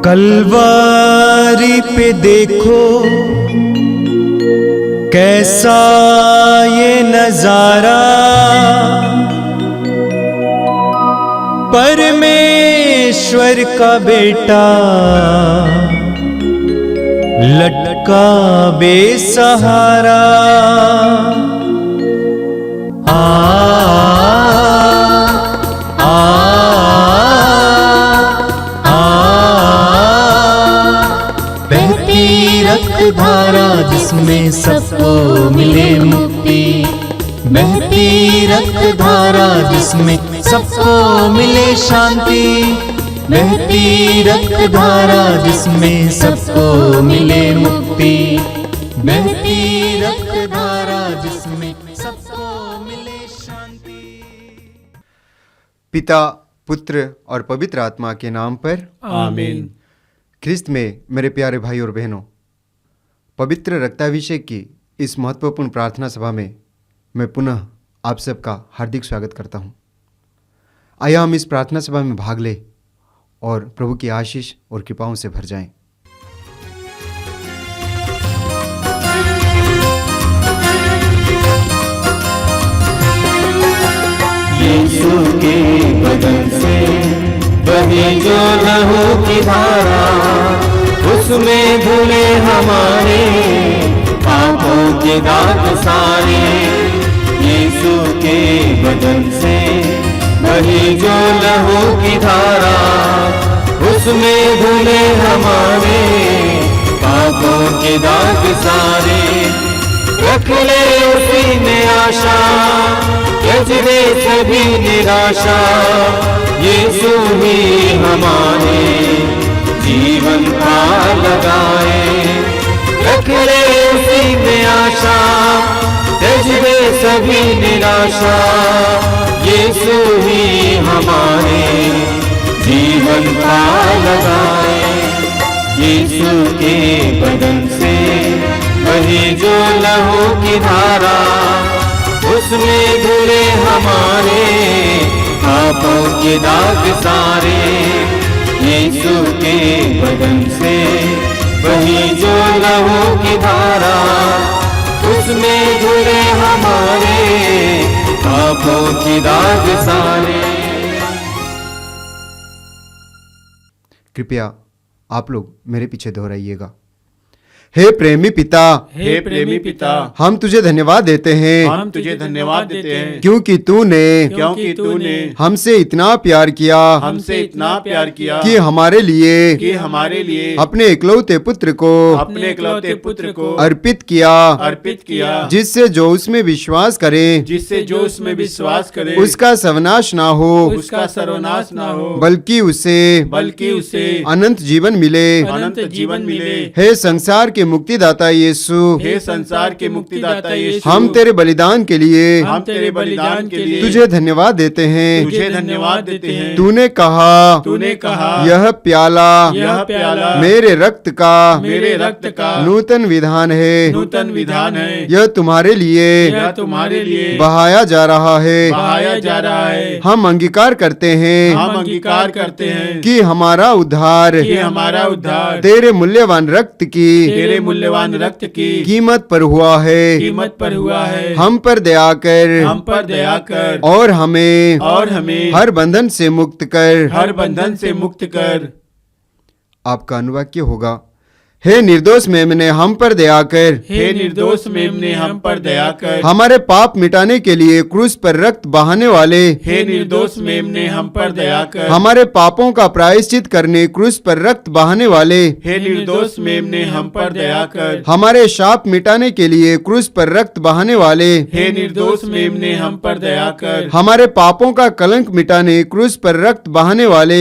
कलवारी पे देखो कैसा ये नजारा, परमेश्वर का बेटा लटका बेसहारा। रक्त धारा जिसमें सबको मिले मुक्ति, बहती रक्त धारा जिसमें सबको मिले शांति, बहती रक्त धारा जिसमें सबको मिले मुक्ति, बहती रक्त धारा जिसमें सबको मिले शांति। पिता, पुत्र और पवित्र आत्मा के नाम पर आमीन। ख्रिस्त में मेरे प्यारे भाई और बहनों, पवित्र रक्ताभिषेक की इस महत्वपूर्ण प्रार्थना सभा में मैं पुनः आप सबका हार्दिक स्वागत करता हूं। आइए हम इस प्रार्थना सभा में भाग लें और प्रभु की आशीष और कृपाओं से भर जाएं। यीशु के बदन से बही जो लहू की धारा, उसमें धुले हमारे पापों के दाग सारे। यीशु के बदन से बही जो लहू की धारा, उसमें धुले हमारे पापों के दाग सारे। रख ले उसी में आशा, त्यज दे सभी निराशा, यीशु ही हमारे जीवन का लगाए। रख ले उसी में आशा, त्यज दे सभी निराशा, यीशु ही हमारे जीवन का लगाए। यीशु के बदन से वही जो लहू की धारा, उसमें धुले हमारे पापों के दाग सारे। यीशु के बदन से वही जो लहू की धारा, उसमें धुले हमारे पापों के दाग सारे। कृपया आप लोग मेरे पीछे दोहराइएगा। हे प्रेमी पिता, हे प्रेमी पिता, हम तुझे धन्यवाद देते हैं, हम तुझे धन्यवाद देते हैं, क्योंकि क्योंकि तूने हमसे इतना प्यार किया, हमसे इतना प्यार किया कि हमारे लिए अपने इकलौते पुत्र को इकलौते पुत्र को अर्पित किया, जिससे जो उसमें विश्वास करे विश्वास करे उसका सर्वनाश ना हो, उसका सर्वनाश ना हो, बल्कि उसे अनंत जीवन मिले। हे संसार के मुक्तिदाता यीशु, हे संसार के मुक्तिदाता यीशु, हम तेरे बलिदान के लिए तुझे धन्यवाद देते हैं। तूने कहा यह प्याला मेरे रक्त का नूतन विधान है, यह तुम्हारे लिए बहाया जा रहा है। हम अंगीकार करते हैं कि हमारा उद्धार तेरे मूल्यवान रक्त की कीमत पर हुआ है। हम पर दया कर और हमें हर बंधन से मुक्त कर। आपका अनुवाक्य होगा, हे निर्दोष मेमने हम पर दया कर, हमारे पाप मिटाने के लिए क्रूस पर रक्त बहाने वाले, हमारे पापों का प्रायश्चित करने क्रूस पर रक्त बहाने वाले, हमारे शाप मिटाने के लिए क्रूस पर रक्त बहाने वाले, हमारे पापों का कलंक मिटाने क्रूस पर रक्त बहाने वाले,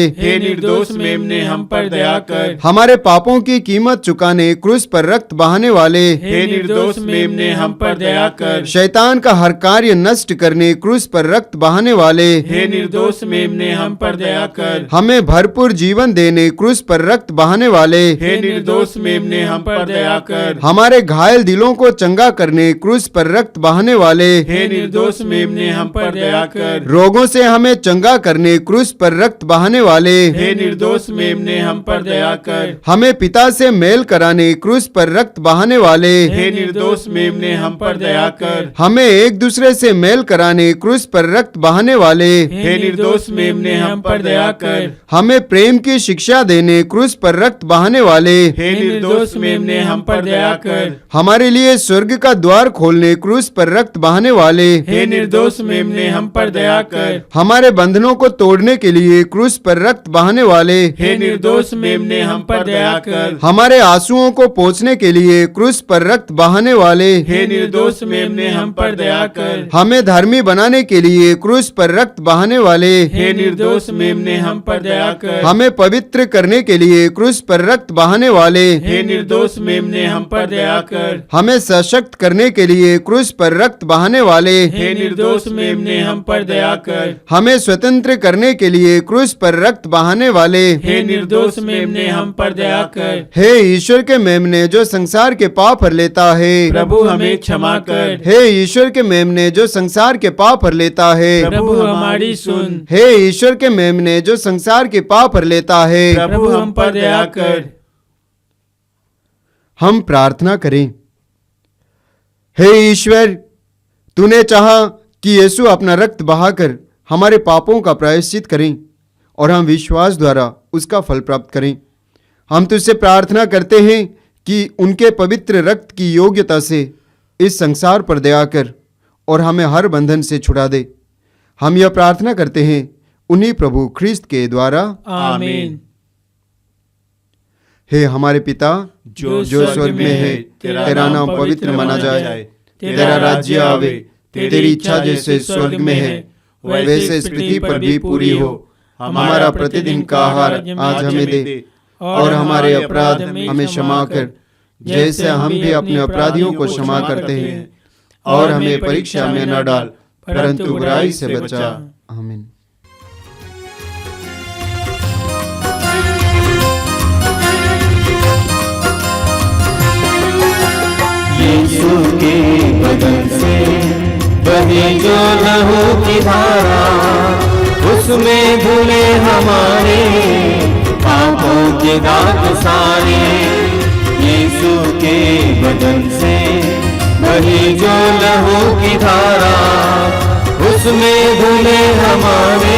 हमारे पापों की कीमत चुकाने क्रूस पर रक्त बहाने वाले, हे निर्दोष मेमने हम पर दया कर। शैतान का हर कार्य नष्ट करने क्रूस पर रक्त बहाने वाले, हे निर्दोष मेमने हम पर दया कर। हमें भरपूर जीवन देने क्रूस पर रक्त बहाने वाले, हे निर्दोष मेमने हम पर दया कर। हमारे घायल दिलों को चंगा करने क्रूस पर रक्त बहाने वाले, हे निर्दोष मेमने हम पर दया कर। रोगों से हमें चंगा करने क्रूस पर रक्त बहाने वाले, हे निर्दोष मेमने हम पर दया कर। हमें पिता से मेल कराने क्रूस पर रक्त बहाने वाले, हे निर्दोष मेमने हम पर दया कर। हमें एक दूसरे से मेल कराने क्रूस पर रक्त बहाने वाले, हे निर्दोष मेमने हम पर दया कर। हमें प्रेम की शिक्षा देने क्रूस पर रक्त बहाने वाले, हे निर्दोष मेमने हम पर दया कर। हमारे लिए स्वर्ग का द्वार खोलने क्रूस पर रक्त बहाने वाले, हे निर्दोष मेमने हम पर दया कर। हमारे बंधनों को तोड़ने के लिए क्रूस पर रक्त बहाने वाले, हे निर्दोष मेमने हम पर दया कर। हमारे आंसुओं को पोंछने के लिए क्रूस पर रक्त बहाने वाले, हे निर्दोष मेमने हम पर दया कर। हमें धर्मी बनाने के लिए क्रूस पर रक्त बहाने वाले, हे निर्दोष मेमने हम पर दया कर। हमें पवित्र करने के लिए क्रूस पर रक्त बहाने वाले, हे निर्दोष मेमने हम पर दया कर। हमें सशक्त करने के लिए क्रूस पर रक्त बहाने वाले, हे निर्दोष मेमने हम पर दया कर। हमें स्वतंत्र करने के लिए क्रूस पर रक्त बहाने वाले, हे निर्दोष मेमने हम पर दया कर। हे ईश्वर के मेमने जो संसार के पाप हर लेता है, प्रभु हमें क्षमा कर। हे ईश्वर के मेमने जो संसार के पाप हर लेता है, प्रभु हमारी सुन। हे ईश्वर के मेमने जो संसार के पाप हर लेता है, प्रभु हम पर दया कर। हम प्रार्थना करें। हे ईश्वर, तूने चाहा कि यीशु अपना रक्त बहाकर हमारे पापों का प्रायश्चित करें और हम विश्वास द्वारा उसका फल प्राप्त करें। हम तुझसे प्रार्थना करते हैं कि उनके पवित्र रक्त की योग्यता से इस संसार पर दया कर और हमें हर बंधन से छुड़ा दे। हम यह प्रार्थना करते हैं उन्हीं प्रभु ख्रिस्त के द्वारा, आमीन। हे हमारे पिता जो स्वर्ग में है, तेरा नाम पवित्र माना जाए, तेरा राज्य आवे, तेरी इच्छा जैसे स्वर्ग में है वैसे इस पृथ्वी पर भी पूरी हो। हमारा प्रतिदिन का आहार आज हमें दे और हमारे अपराध हमें क्षमा कर, जैसे हम भी अपने अपराधियों को क्षमा करते हैं, और हमें परीक्षा में न डाल परंतु बुराई से बचा। आमीन। यीशु के बदन से बही जो लहू की धारा, उसमें धुले हमारे पापों के दाग सारे। यीशु के बदन से बही जो लहू की धारा, उसमें धुले हमारे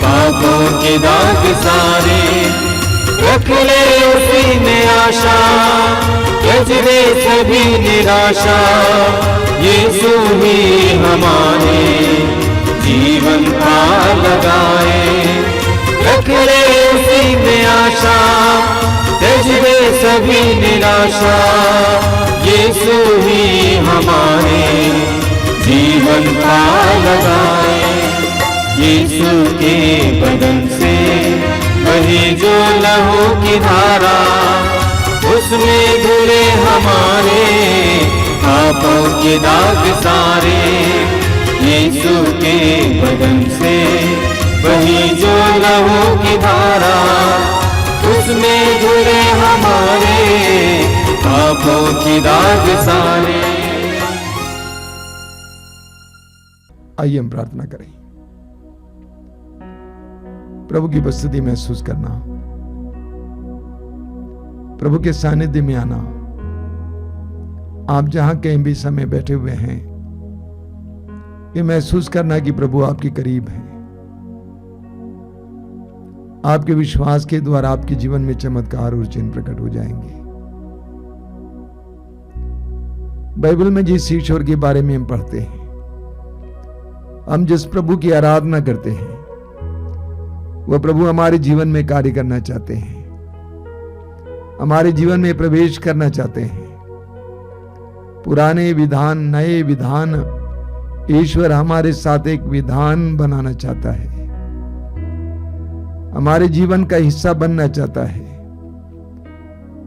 पापों के दाग सारे। रख ले उसी में आशा, त्यज दे सभी निराशा। यीशु ही हमारे जीवन का लगाए। रख ले उसी में आशा, त्यज दे सभी निराशा। यीशु ही हमारे जीवन का लगाए। यीशु के बदन से वही जो लहू की धारा, उसमें धुले हमारे पापों के दाग सारे। यीशु के बदन से वही जो लहू की धारा, उसमें धुले हमारे पापों के दाग सारे। आइए हम प्रार्थना करें। प्रभु की उपस्थिति महसूस करना, प्रभु के सानिध्य में आना। आप जहां कहीं भी समय बैठे हुए हैं, ये महसूस करना कि प्रभु आपके करीब हैं। आपके विश्वास के द्वारा आपके जीवन में चमत्कार और चिन्ह प्रकट हो जाएंगे। बाइबल में जिस ईश्वर के बारे में हम पढ़ते हैं, हम जिस प्रभु की आराधना करते हैं, वह प्रभु हमारे जीवन में कार्य करना चाहते हैं, हमारे जीवन में प्रवेश करना चाहते हैं। पुराने विधान, नए विधान, ईश्वर हमारे साथ एक विधान बनाना चाहता है, हमारे जीवन का हिस्सा बनना चाहता है।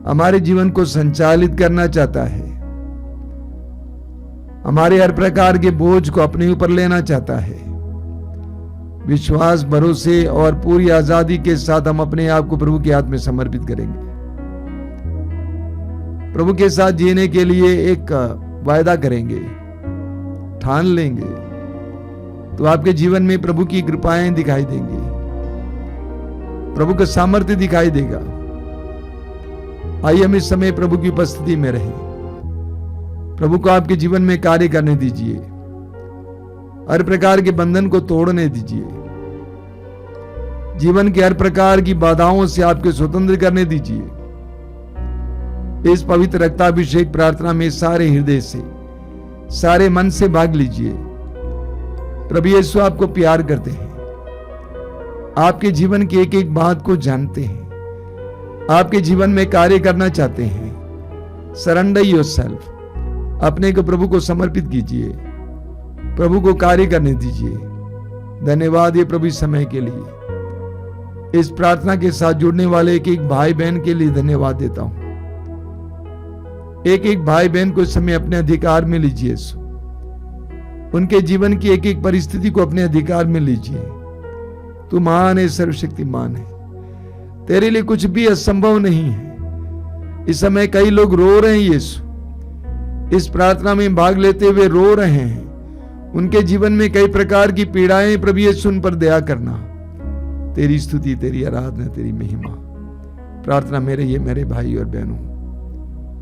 हमारे जीवन को संचालित करना चाहता है, हमारे हर प्रकार के बोझ को अपने ऊपर लेना चाहता है। विश्वास, भरोसे और पूरी आजादी के साथ हम अपने आप को प्रभु के हाथ में समर्पित करेंगे। प्रभु के साथ जीने के लिए एक वायदा करेंगे, ठान लेंगे, तो आपके जीवन में प्रभु की कृपाएं दिखाई देंगी, प्रभु का सामर्थ्य दिखाई देगा। आइए हम इस समय प्रभु की उपस्थिति में रहें, प्रभु को आपके जीवन में कार्य करने दीजिए, हर प्रकार के बंधन को तोड़ने दीजिए, जीवन के हर प्रकार की बाधाओं से आपके स्वतंत्र करने दीजिए। इस पवित्र रक्ताभिषेक प्रार्थना में सारे हृदय से, सारे मन से भाग लीजिए। प्रभु यीशु आपको प्यार करते हैं, आपके जीवन की एक एक बात को जानते हैं, आपके जीवन में कार्य करना चाहते हैं। सरेंडर योरसेल्फ, अपने को प्रभु को समर्पित कीजिए, प्रभु को कार्य करने दीजिए। धन्यवाद ये प्रभु इस समय के लिए, इस प्रार्थना के साथ जुड़ने वाले एक एक भाई बहन के लिए धन्यवाद देता हूं। एक एक भाई बहन को इस समय अपने अधिकार में लीजिए, उनके जीवन की एक एक परिस्थिति को अपने अधिकार में लीजिए। तू महान है, सर्वशक्तिमान है, तेरे लिए कुछ भी असंभव नहीं है। इस समय कई लोग रो रहे हैं यीशु, इस प्रार्थना में भाग लेते हुए रो रहे हैं। उनके जीवन में कई प्रकार की पीड़ाएं, प्रभु यीशु उन पर दया करना। तेरी स्तुति, तेरी आराधना, तेरी महिमा। प्रार्थना मेरे ये मेरे भाई और बहनों,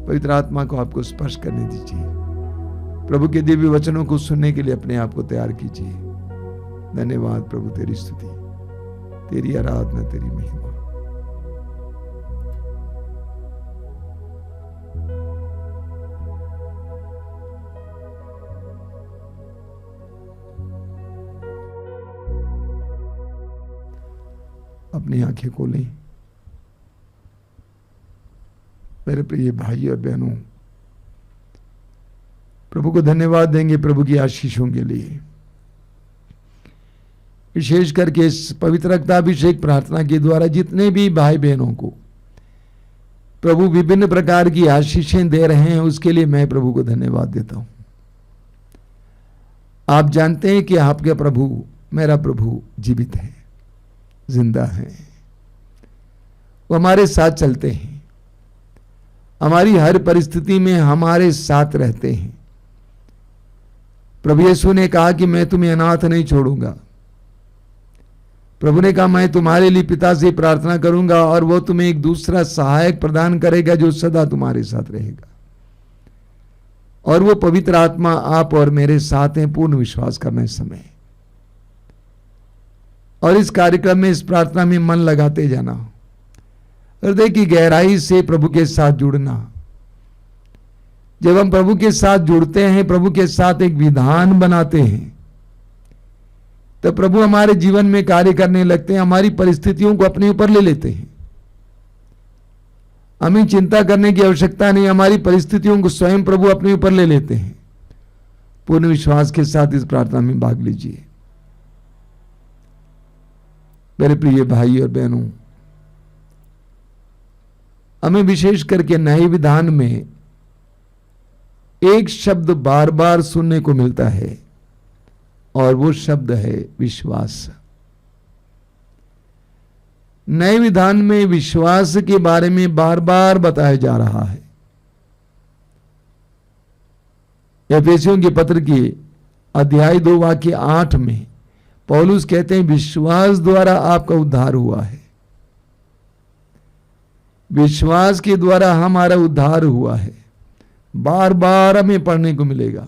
पवित्र आत्मा को आपको स्पर्श करने दीजिए। प्रभु के दिव्य वचनों को सुनने के लिए अपने आप को तैयार कीजिए। धन्यवाद प्रभु, तेरी स्तुति, तेरी आराधना, तेरी महिमा। अपनी आंखें खोलें। मेरे प्रिय भाई और बहनों, प्रभु को धन्यवाद देंगे प्रभु की आशीषों के लिए। विशेष करके इस पवित्र रक्ताभिषेक प्रार्थना के द्वारा जितने भी भाई बहनों को प्रभु विभिन्न प्रकार की आशीषें दे रहे हैं, उसके लिए मैं प्रभु को धन्यवाद देता हूं। आप जानते हैं कि आपके प्रभु, मेरा प्रभु जीवित है, जिंदा है। वो हमारे साथ चलते हैं, हमारी हर परिस्थिति में हमारे साथ रहते हैं। प्रभु यीशु ने कहा कि मैं तुम्हें अनाथ नहीं छोड़ूंगा। प्रभु ने कहा मैं तुम्हारे लिए पिता से प्रार्थना करूंगा और वो तुम्हें एक दूसरा सहायक प्रदान करेगा जो सदा तुम्हारे साथ रहेगा। और वो पवित्र आत्मा आप और मेरे साथ हैं। पूर्ण विश्वास करना इस समय, और इस कार्यक्रम में, इस प्रार्थना में मन लगाते जाना, हृदय की गहराई से प्रभु के साथ जुड़ना। जब हम प्रभु के साथ जुड़ते हैं, प्रभु के साथ एक विधान बनाते हैं, तो प्रभु हमारे जीवन में कार्य करने लगते हैं, हमारी परिस्थितियों को अपने ऊपर ले लेते हैं। हमें चिंता करने की आवश्यकता नहीं, हमारी परिस्थितियों को स्वयं प्रभु अपने ऊपर ले लेते हैं। पूर्ण विश्वास के साथ इस प्रार्थना में भाग लीजिए। मेरे प्रिय भाई और बहनों, हमें विशेष करके नए विधान में एक शब्द बार बार सुनने को मिलता है, और वो शब्द है विश्वास। नए विधान में विश्वास के बारे में बार बार बताया जा रहा है। एफेसियों के पत्र के अध्याय 2 वाक्य 8 में पौलुस कहते हैं विश्वास द्वारा आपका उद्धार हुआ है। विश्वास के द्वारा हमारा उद्धार हुआ है। बार बार हमें पढ़ने को मिलेगा।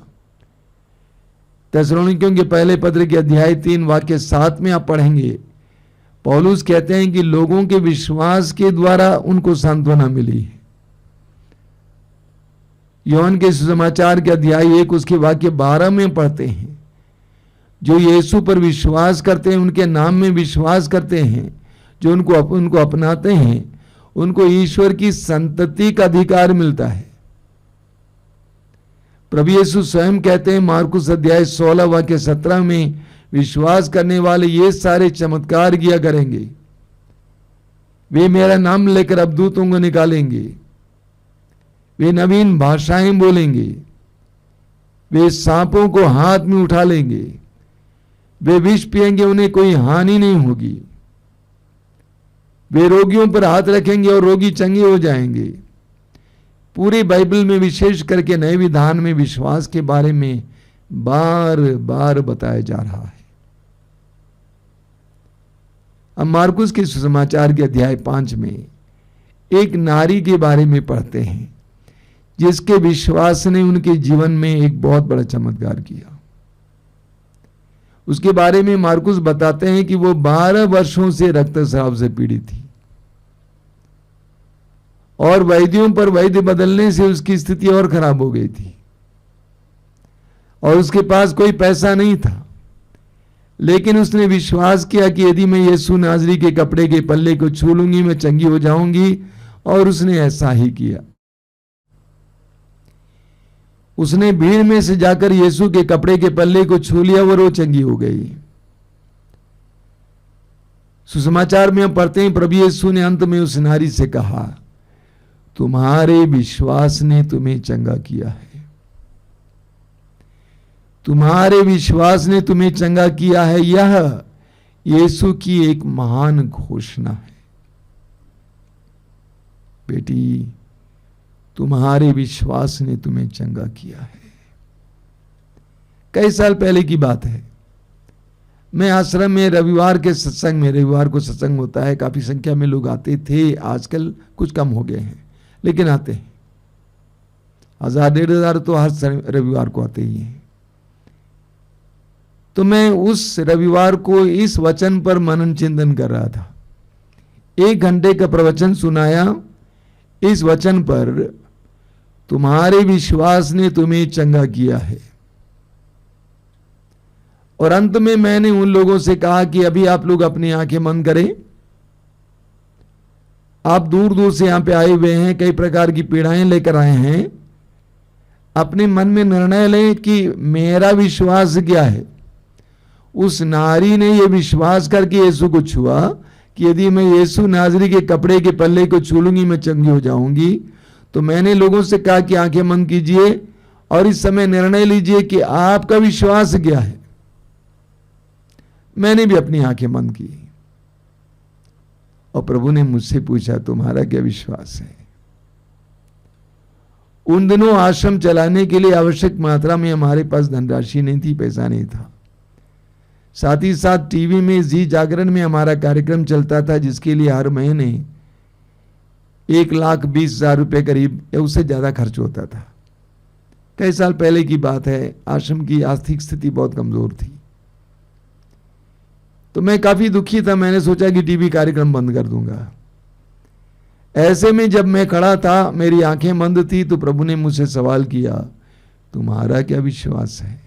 थिस्सलुनीकियों के पहले पत्र के अध्याय 3 वाक्य 7 में आप पढ़ेंगे, पौलुस कहते हैं कि लोगों के विश्वास के द्वारा उनको सांत्वना मिली है। यूहन्ना के सुसमाचार के अध्याय 1 उसके वाक्य 12 में पढ़ते हैं, जो यीशु पर विश्वास करते हैं, उनके नाम में विश्वास करते हैं, जो उनको अपनाते हैं, उनको ईश्वर की संतति का अधिकार मिलता है। प्रभु यीशु स्वयं कहते हैं मार्कुस अध्याय 16 वाक्य 17 में, विश्वास करने वाले ये सारे चमत्कार किया करेंगे, वे मेरा नाम लेकर अबदूतों को निकालेंगे, वे नवीन भाषाएं बोलेंगे, वे सांपों को हाथ में उठा लेंगे, वे विष पिएंगे, उन्हें कोई हानि नहीं होगी। वे रोगियों पर हाथ रखेंगे और रोगी चंगे हो जाएंगे। पूरी बाइबल में विशेष करके नए विधान में विश्वास के बारे में बार बार बताया जा रहा है। अब मार्कुस के सुसमाचार के अध्याय 5 में एक नारी के बारे में पढ़ते हैं जिसके विश्वास ने उनके जीवन में एक बहुत बड़ा चमत्कार किया। उसके बारे में मार्कुस बताते हैं कि वो 12 वर्षों से रक्तस्राव से पीड़ित थी और वैद्यों पर वैद्य बदलने से उसकी स्थिति और खराब हो गई थी और उसके पास कोई पैसा नहीं था, लेकिन उसने विश्वास किया कि यदि मैं यीशु नाजरी के कपड़े के पल्ले को छू लूंगी मैं चंगी हो जाऊंगी, और उसने ऐसा ही किया। उसने भीड़ में से जाकर यीशु के कपड़े के पल्ले को छू लिया और वो चंगी हो गई। सुसमाचार में हम पढ़ते हैं प्रभु यीशु ने अंत में उस नारी से कहा, तुम्हारे विश्वास ने तुम्हें चंगा किया है। तुम्हारे विश्वास ने तुम्हें चंगा किया है। यह यीशु की एक महान घोषणा है। बेटी, तुम्हारे विश्वास ने तुम्हें चंगा किया है। कई साल पहले की बात है, मैं आश्रम में रविवार के सत्संग में, रविवार को सत्संग होता है, काफी संख्या में लोग आते थे, आजकल कुछ कम हो गए हैं लेकिन आते हैं। 1000-1500 तो हर रविवार को आते ही हैं। तो मैं उस रविवार को इस वचन पर मनन चिंतन कर रहा था। 1 घंटे का प्रवचन सुनाया इस वचन पर, तुम्हारे विश्वास ने तुम्हें चंगा किया है। और अंत में मैंने उन लोगों से कहा कि अभी आप लोग अपनी आंखें बंद करें। आप दूर दूर से यहां पे आए हुए हैं, कई प्रकार की पीड़ाएं लेकर आए हैं। अपने मन में निर्णय लें कि मेरा विश्वास क्या है। उस नारी ने यह विश्वास करके यीशु को छुआ कि यदि मैं यीशु नाजरी के कपड़े के पल्ले को छू लूंगी मैं चंगी हो जाऊंगी। तो मैंने लोगों से कहा कि आंखें बंद कीजिए और इस समय निर्णय लीजिए कि आपका विश्वास क्या है। मैंने भी अपनी आंखें बंद की और प्रभु ने मुझसे पूछा, तुम्हारा क्या विश्वास है। उन दिनों आश्रम चलाने के लिए आवश्यक मात्रा में हमारे पास धनराशि नहीं थी, पैसा नहीं था। साथ ही साथ टीवी में जी जागरण में हमारा कार्यक्रम चलता था जिसके लिए हर महीने 1,20,000 रुपए करीब या उससे ज्यादा खर्च होता था। कई साल पहले की बात है, आश्रम की आर्थिक स्थिति बहुत कमजोर थी। तो मैं काफी दुखी था। मैंने सोचा कि टीवी कार्यक्रम बंद कर दूंगा। ऐसे में जब मैं खड़ा था, मेरी आंखें बंद थी, तो प्रभु ने मुझसे सवाल किया, तुम्हारा क्या विश्वास है।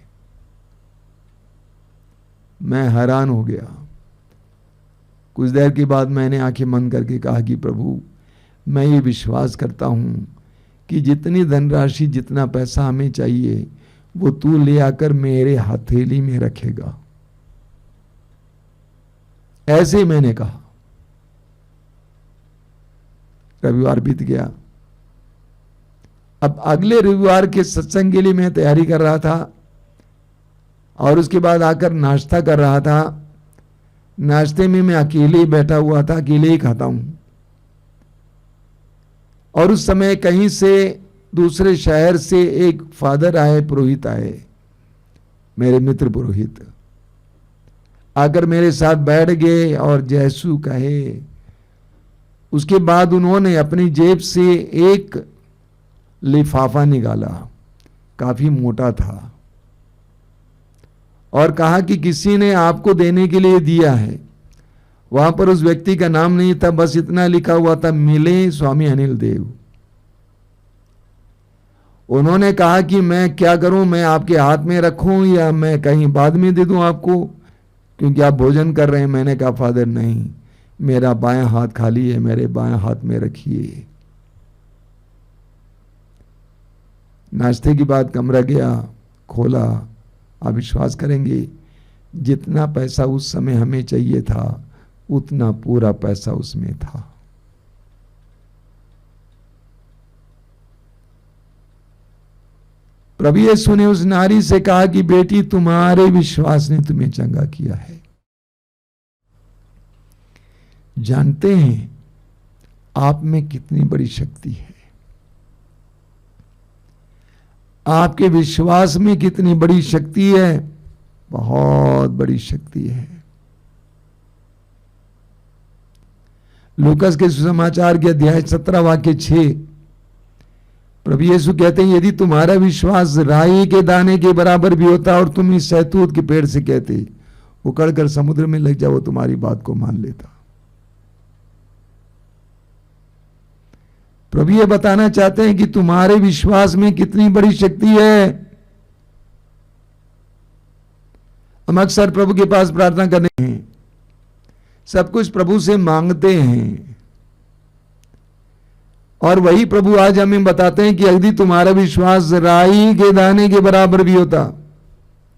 मैं हैरान हो गया। कुछ देर के बाद मैंने आंखें बंद करके कहा कि प्रभु, मैं ये विश्वास करता हूं कि जितनी धनराशि, जितना पैसा हमें चाहिए वो तू ले आकर मेरे हथेली में रखेगा। ऐसे ही मैंने कहा। रविवार बीत गया। अब अगले रविवार के सत्संग के लिए मैं तैयारी कर रहा था और उसके बाद आकर नाश्ता कर रहा था। नाश्ते में मैं अकेले ही बैठा हुआ था, अकेले ही खाता हूं। और उस समय कहीं से दूसरे शहर से एक फादर आए, पुरोहित आए, मेरे मित्र पुरोहित आकर मेरे साथ बैठ गए और जयसु कहे। उसके बाद उन्होंने अपनी जेब से एक लिफाफा निकाला, काफी मोटा था, और कहा कि किसी ने आपको देने के लिए दिया है। वहां पर उस व्यक्ति का नाम नहीं था, बस इतना लिखा हुआ था, मिले स्वामी अनिल देव। उन्होंने कहा कि मैं क्या करूं, मैं आपके हाथ में रखूं या मैं कहीं बाद में दे दूं आपको, क्योंकि आप भोजन कर रहे हैं। मैंने कहा फादर नहीं, मेरा बायां हाथ खाली है, मेरे बायां हाथ में रखिए। नाश्ते के बाद कमरा गया, खोला। आप विश्वास करेंगे, जितना पैसा उस समय हमें चाहिए था उतना पूरा पैसा उसमें था। प्रभु यीशु ने उस नारी से कहा कि बेटी, तुम्हारे विश्वास ने तुम्हें चंगा किया है। जानते हैं आप में कितनी बड़ी शक्ति है, आपके विश्वास में कितनी बड़ी शक्ति है, बहुत बड़ी शक्ति है। लूकास के सुसमाचार के अध्याय 17 वाक्य 6 प्रभु यीशु कहते हैं, यदि तुम्हारा विश्वास राई के दाने के बराबर भी होता और तुम इस शहतूत के पेड़ से कहते उकड़कर समुद्र में लग जाओ, तुम्हारी बात को मान लेता। प्रभु ये बताना चाहते हैं कि तुम्हारे विश्वास में कितनी बड़ी शक्ति है। हम अक्सर प्रभु के पास प्रार्थना करते हैं, सब कुछ प्रभु से मांगते हैं, और वही प्रभु आज हमें बताते हैं कि यदि तुम्हारा विश्वास राई के दाने के बराबर भी होता,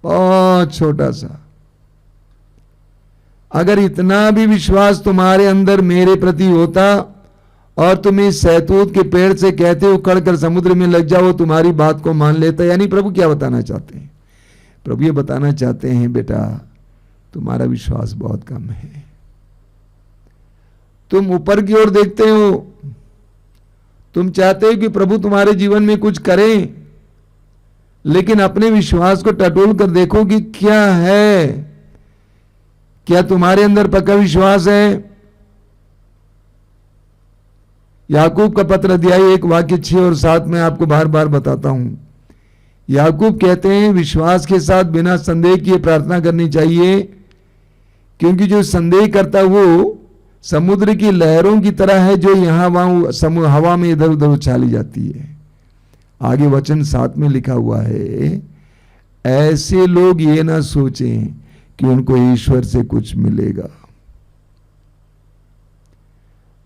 बहुत छोटा सा, अगर इतना भी विश्वास तुम्हारे अंदर मेरे प्रति होता और तुम इस शहतूत के पेड़ से कहते उखड़कर समुद्र में लग जाओ, तुम्हारी बात को मान लेता। यानी प्रभु क्या बताना चाहते हैं? प्रभु ये बताना चाहते हैं, बेटा तुम्हारा विश्वास बहुत कम है। तुम ऊपर की ओर देखते हो, तुम चाहते हो कि प्रभु तुम्हारे जीवन में कुछ करें, लेकिन अपने विश्वास को टटोल कर देखो कि क्या है। क्या तुम्हारे अंदर पक्का विश्वास है? याकूब का पत्र अध्याय 1 वाक्य 6 और 7 में आपको बार बार बताता हूं। याकूब कहते हैं, विश्वास के साथ बिना संदेह किए प्रार्थना करनी चाहिए, क्योंकि जो संदेह करता वो समुद्र की लहरों की तरह है, जो यहां वहां हवा में इधर उधर उछाली जाती है। आगे वचन 7 में लिखा हुआ है, ऐसे लोग ये ना सोचें कि उनको ईश्वर से कुछ मिलेगा।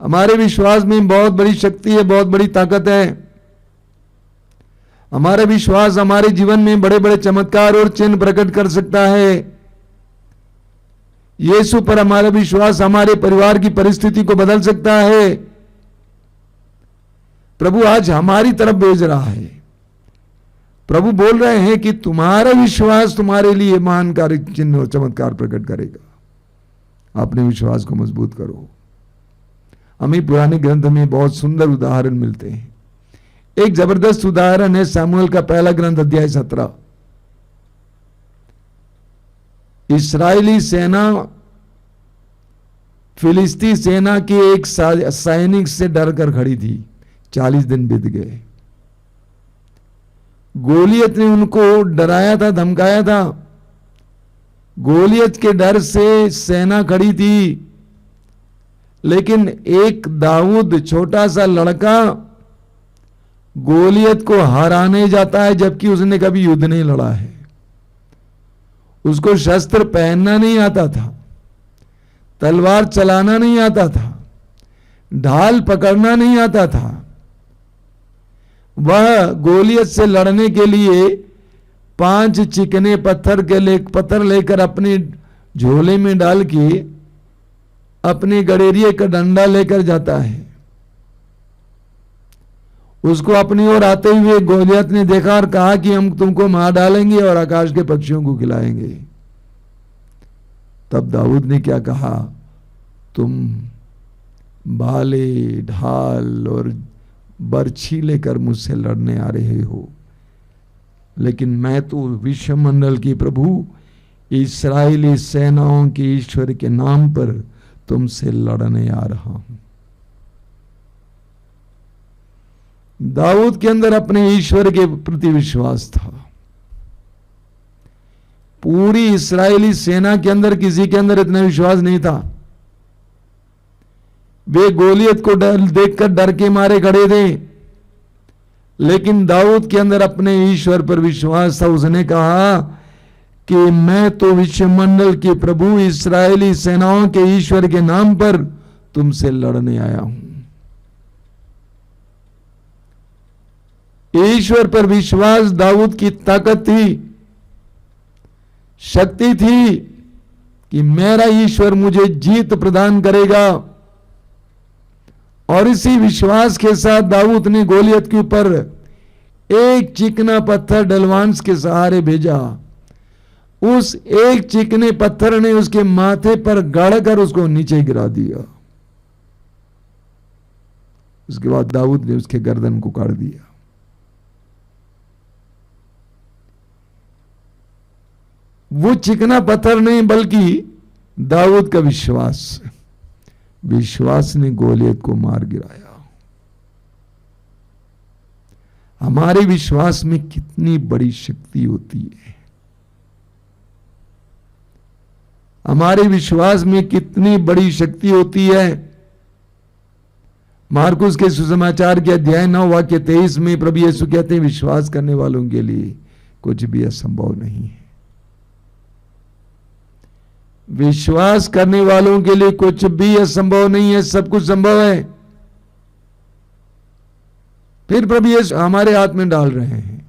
हमारे विश्वास में बहुत बड़ी शक्ति है, बहुत बड़ी ताकत है। हमारा विश्वास हमारे जीवन में बड़े बड़े चमत्कार और चिन्ह प्रकट कर सकता है। यीशु पर हमारा विश्वास हमारे परिवार की परिस्थिति को बदल सकता है। प्रभु आज हमारी तरफ भेज रहा है। प्रभु बोल रहे हैं कि तुम्हारा विश्वास तुम्हारे लिए महान कार्य, चिन्ह और चमत्कार प्रकट करेगा। अपने विश्वास को मजबूत करो। हमें पुराने ग्रंथ में बहुत सुंदर उदाहरण मिलते हैं। एक जबरदस्त उदाहरण है सामुएल का पहला ग्रंथ अध्याय 17। इस्राएली सेना फिलिस्ती सेना के एक सैनिक से डर कर खड़ी थी। 40 दिन बीत गए। गोलियत ने उनको डराया था, धमकाया था। गोलियत के डर से सेना खड़ी थी, लेकिन एक दाऊद छोटा सा लड़का गोलियत को हराने जाता है, जबकि उसने कभी युद्ध नहीं लड़ा है। उसको शस्त्र पहनना नहीं आता था, तलवार चलाना नहीं आता था, ढाल पकड़ना नहीं आता था। वह गोलियत से लड़ने के लिए 5 चिकने पत्थर लेकर अपने झोले में डाल के अपने गडेरिये का डंडा लेकर जाता है। उसको अपनी ओर आते हुए गोलियत ने देखा और कहा कि हम तुमको मार डालेंगे और आकाश के पक्षियों को खिलाएंगे। तब दाऊद ने क्या कहा? तुम भाले, ढाल और बर्छी लेकर मुझसे लड़ने आ रहे हो, लेकिन मैं तो विश्वमंडल की प्रभु, इस्राएली सेनाओं के ईश्वर के नाम पर तुमसे लड़ने आ रहा हूं। दाऊद के अंदर अपने ईश्वर के प्रति विश्वास था। पूरी इस्राएली सेना के अंदर किसी के अंदर इतना विश्वास नहीं था। वे गोलियत को देखकर डर के मारे खड़े थे, लेकिन दाऊद के अंदर अपने ईश्वर पर विश्वास था। उसने कहा कि मैं तो विश्वमंडल के प्रभु, इस्राएली सेनाओं के ईश्वर के नाम पर तुमसे लड़ने आया हूं। ईश्वर पर विश्वास दाऊद की ताकत थी, शक्ति थी कि मेरा ईश्वर मुझे जीत प्रदान करेगा। और इसी विश्वास के साथ दाऊद ने गोलियत के ऊपर एक चिकना पत्थर डलवांस के सहारे भेजा। उस एक चिकने पत्थर ने उसके माथे पर गड़कर उसको नीचे गिरा दिया। उसके बाद दाऊद ने उसके गर्दन को काट दिया। वो चिकना पत्थर नहीं बल्कि दाऊद का विश्वास ने गोलियत को मार गिराया। हमारे विश्वास में कितनी बड़ी शक्ति होती है, हमारे विश्वास में कितनी बड़ी शक्ति होती है। मार्कुस के सुसमाचार के अध्याय 9 वाक्य 23 में प्रभु यीशु कहते हैं, विश्वास करने वालों के लिए कुछ भी असंभव नहीं है। विश्वास करने वालों के लिए कुछ भी असंभव नहीं है, सब कुछ संभव है। फिर प्रभु यीशु हमारे हाथ में डाल रहे हैं,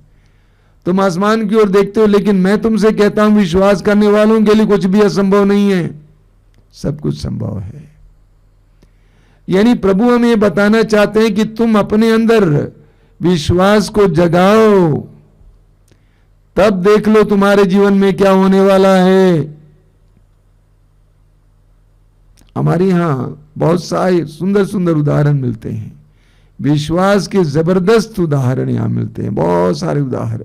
तुम आसमान की ओर देखते हो, लेकिन मैं तुमसे कहता हूं विश्वास करने वालों के लिए कुछ भी असंभव नहीं है, सब कुछ संभव है। यानी प्रभु हमें बताना चाहते हैं कि तुम अपने अंदर विश्वास को जगाओ, तब देख लो तुम्हारे जीवन में क्या होने वाला है। हमारे यहां बहुत सारे सुंदर सुंदर उदाहरण मिलते हैं, विश्वास के जबरदस्त उदाहरण यहां मिलते हैं, बहुत सारे उदाहरण।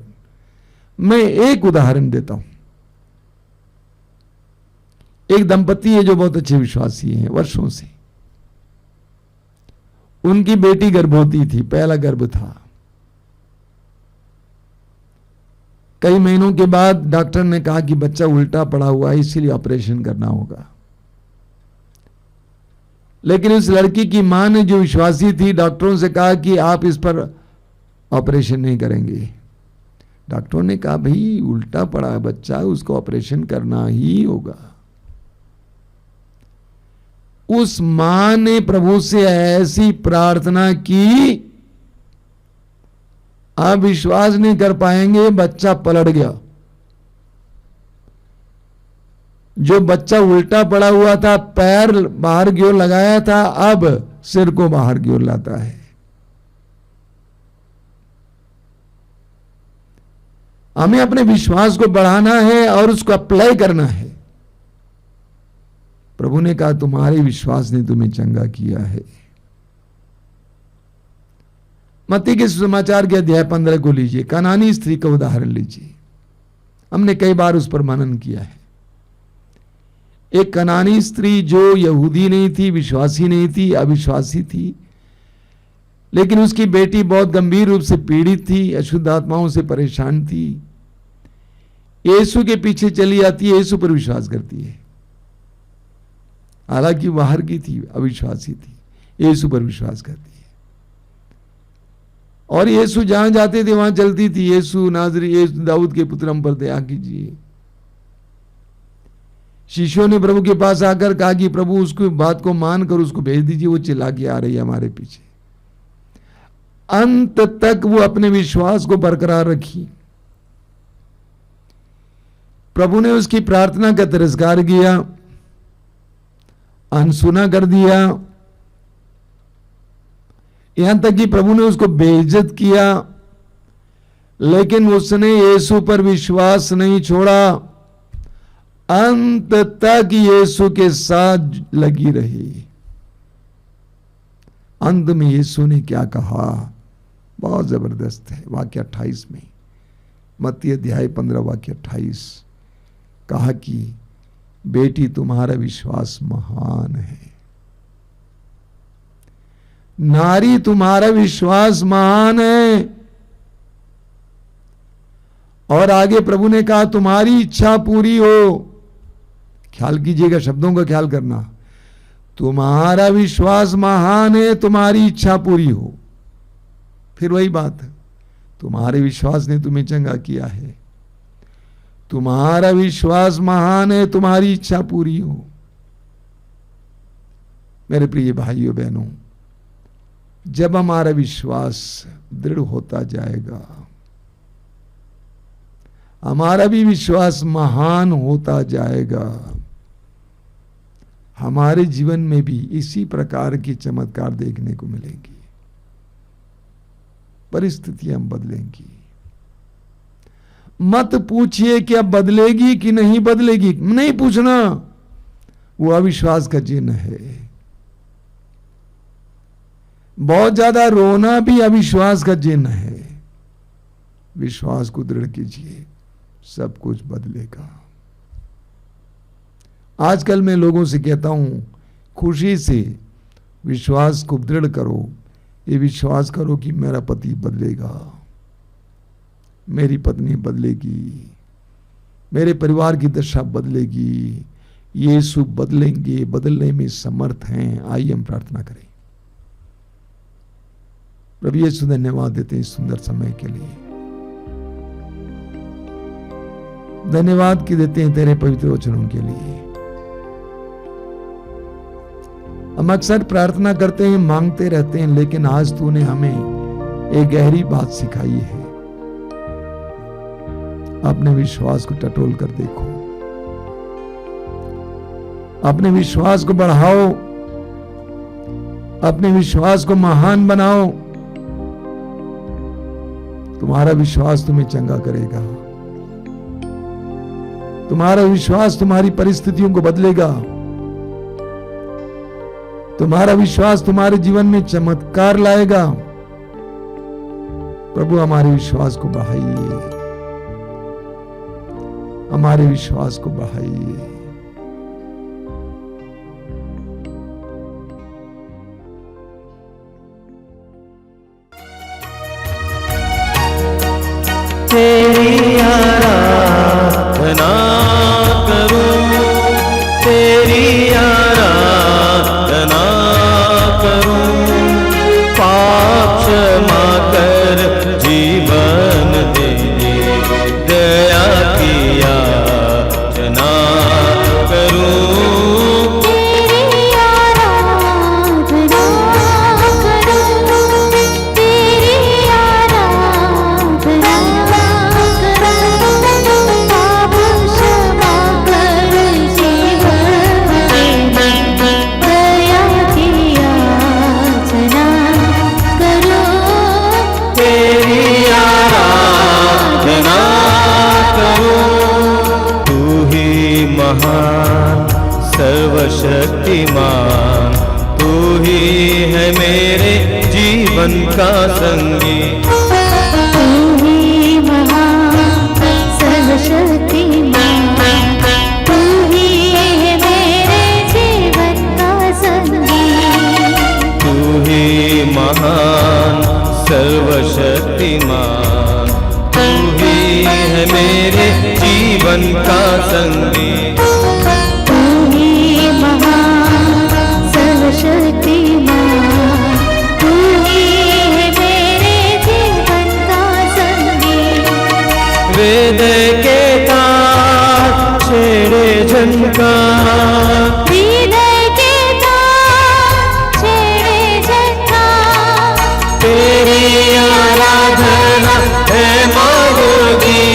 मैं एक उदाहरण देता हूं। एक दंपति है जो बहुत अच्छे विश्वासी हैं वर्षों से। उनकी बेटी गर्भवती थी, पहला गर्भ था। कई महीनों के बाद डॉक्टर ने कहा कि बच्चा उल्टा पड़ा हुआ है, इसीलिए ऑपरेशन करना होगा। लेकिन उस लड़की की मां ने, जो विश्वासी थी, डॉक्टरों से कहा कि आप इस पर ऑपरेशन नहीं करेंगे। डॉक्टरों ने कहा भाई उल्टा पड़ा है बच्चा, उसको ऑपरेशन करना ही होगा। उस मां ने प्रभु से ऐसी प्रार्थना की, आप विश्वास नहीं कर पाएंगे, बच्चा पलट गया। जो बच्चा उल्टा पड़ा हुआ था, पैर बाहर की ओर लगाया था, अब सिर को बाहर की ओर लाता है। हमें अपने विश्वास को बढ़ाना है और उसको अप्लाई करना है। प्रभु ने कहा तुम्हारे विश्वास ने तुम्हें चंगा किया है। मत्ती के सुसमाचार के अध्याय 15 को लीजिए, कनानी स्त्री का उदाहरण लीजिए। हमने कई बार उस पर मनन किया है। एक कनानी स्त्री जो यहूदी नहीं थी, विश्वासी नहीं थी, अविश्वासी थी, लेकिन उसकी बेटी बहुत गंभीर रूप से पीड़ित थी, अशुद्ध आत्माओं से परेशान थी। यीशु के पीछे चली आती है, यीशु पर विश्वास करती है। हालांकि बाहर की थी, अविश्वासी थी, यीशु पर विश्वास करती है। और यीशु जहां जाते थे वहां चलती थी, यीशु नाज़री, यीशु दाऊद के पुत्र, हम पर दया कीजिए। शिष्यों ने प्रभु के पास आकर कहा कि प्रभु उसकी बात को मानकर उसको भेज दीजिए, वो चिल्ला के आ रही है हमारे पीछे। अंत तक वो अपने विश्वास को बरकरार रखी। प्रभु ने उसकी प्रार्थना का तिरस्कार किया, अनसुना कर दिया, यहां तक कि प्रभु ने उसको बेइज्जत किया, लेकिन उसने यीशु पर विश्वास नहीं छोड़ा। अंत तक यीशु के साथ लगी रही। अंत में यीशु ने क्या कहा, बहुत जबरदस्त है। वाक्य 28 में, मत्ती अध्याय 15 वाक्य 28, कहा कि बेटी तुम्हारा विश्वास महान है, नारी तुम्हारा विश्वास महान है। और आगे प्रभु ने कहा तुम्हारी इच्छा पूरी हो। ख्याल कीजिएगा, शब्दों का ख्याल करना। तुम्हारा विश्वास महान है, तुम्हारी इच्छा पूरी हो। फिर वही बात है, तुम्हारे विश्वास ने तुम्हें चंगा किया है। तुम्हारा विश्वास महान है, तुम्हारी इच्छा पूरी हो। मेरे प्रिय भाइयों बहनों, जब हमारा विश्वास दृढ़ होता जाएगा, हमारा भी विश्वास महान होता जाएगा, हमारे जीवन में भी इसी प्रकार की चमत्कार देखने को मिलेंगी। परिस्थितियां बदलेंगी। मत पूछिए कि अब बदलेगी कि नहीं बदलेगी, नहीं पूछना, वो अविश्वास का चिन्ह है। बहुत ज्यादा रोना भी अविश्वास का चिन्ह है। विश्वास को दृढ़ कीजिए, सब कुछ बदलेगा। आजकल मैं लोगों से कहता हूं, खुशी से विश्वास को दृढ़ करो। ये विश्वास करो कि मेरा पति बदलेगा, मेरी पत्नी बदलेगी, मेरे परिवार की दशा बदलेगी, यीशु बदलेंगे, बदलने में समर्थ हैं। आइए हम प्रार्थना करें। प्रभु यीशु धन्यवाद देते हैं इस सुंदर समय के लिए, धन्यवाद की देते हैं तेरे पवित्र वचनों के लिए। हम अक्सर प्रार्थना करते हैं, मांगते रहते हैं, लेकिन आज तूने हमें एक गहरी बात सिखाई है। अपने विश्वास को टटोल कर देखो, अपने विश्वास को बढ़ाओ, अपने विश्वास को महान बनाओ। तुम्हारा विश्वास तुम्हें चंगा करेगा, तुम्हारा विश्वास तुम्हारी परिस्थितियों को बदलेगा, तुम्हारा विश्वास तुम्हारे जीवन में चमत्कार लाएगा। प्रभु हमारे विश्वास को बढ़ाइए, हमारे विश्वास को बढ़ाइए। तेरी आराधना करूं, तेरी आराधना करूं, पाप क्षमा कर जीवन दे, दया की याचना करूं। तेरी आराधना करूं, तेरी आराधना करूं, पाप क्षमा कर जीवन दे, दया की याचना करूं। तेरी आराधना करूं, तू ही महान सर्वशक्तिमान, तू ही है मेरे जीवन का संगी। तू ही महान सर्वशक्तिमान, तू ही है मेरे जीवन का संगी। तू ही महान सर्वशक्तिमान, तू ही है मेरे जीवन का संगी। तू ही महान सर्वशक्तिमान, तू ही है मेरे जीवन का संगी। वेद के तार छेड़े झनकार, हृदय के तार छेड़े झनकार, तेरी आराधना है मांगोगी,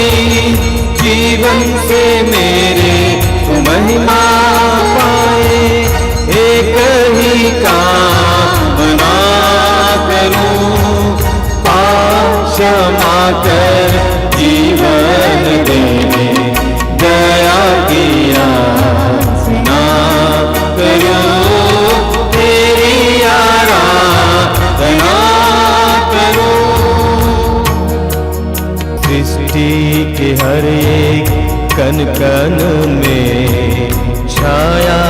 जीवन से मेरे तू महिमा पाए। एक ही कामना करूं, पाप क्षमा कर जीवन दे, दया की याचना करूं। तेरी आराधना करूं, सृष्टि के हर एक कण कण में छाया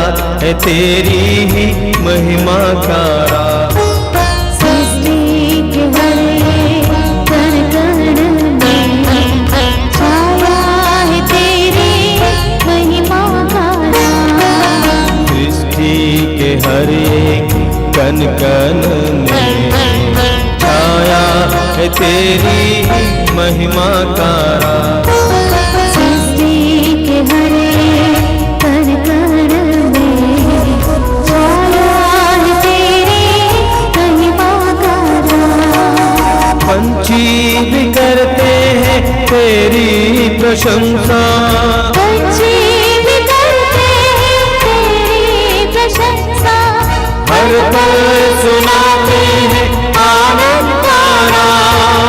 है तेरी ही महिमा का राज। सृष्टि के हर एक कण कण में छाया है तेरी महिमा का राज। सृष्टि के हर एक कण कण में छाया है तेरी महिमा का राज। सृष्टि के हर एक कण कण में छाया है तेरी महिमा का राज। पंछी भी करते हैं तेरी प्रशंसा, पंछी भी करते हैं तेरी प्रशंसा। हर पल सुनाते हैं आनंद का नाम।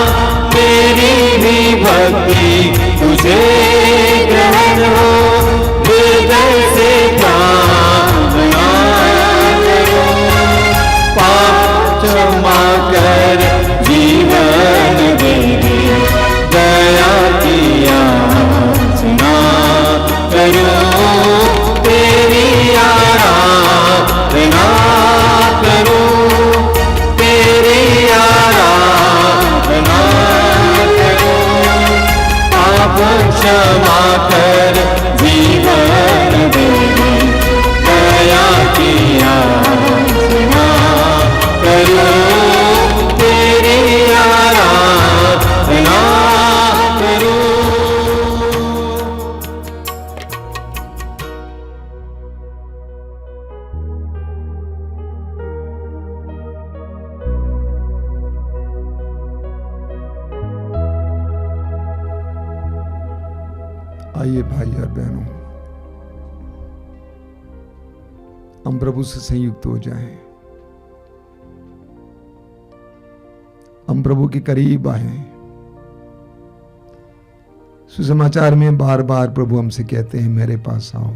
कर जीवन दे दे, दया की याचना करूं, तेरी आराधना करूं, तेरी आराधना करूं, पाप क्षमा कर जीवन दे दे, दया की याचना करूं, तेरी आराधना करूं। आइए भाई और बहनों, हम प्रभु से संयुक्त हो जाएं, हम प्रभु के करीब आए। सुसमाचार में बार बार प्रभु हमसे कहते हैं मेरे पास आओ।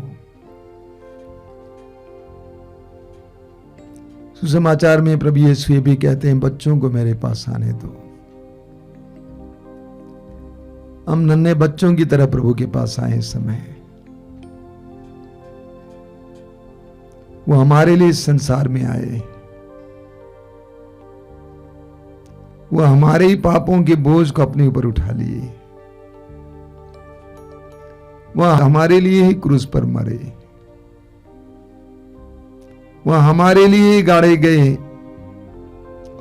सुसमाचार में प्रभु यीशु ये भी कहते हैं बच्चों को मेरे पास आने दो। हम नन्हे बच्चों की तरह प्रभु के पास आए इस समय। वो हमारे लिए इस संसार में आए, वो हमारे ही पापों के बोझ को अपने ऊपर उठा लिए, वह हमारे लिए ही क्रूस पर मरे, वह हमारे लिए ही गाड़े गए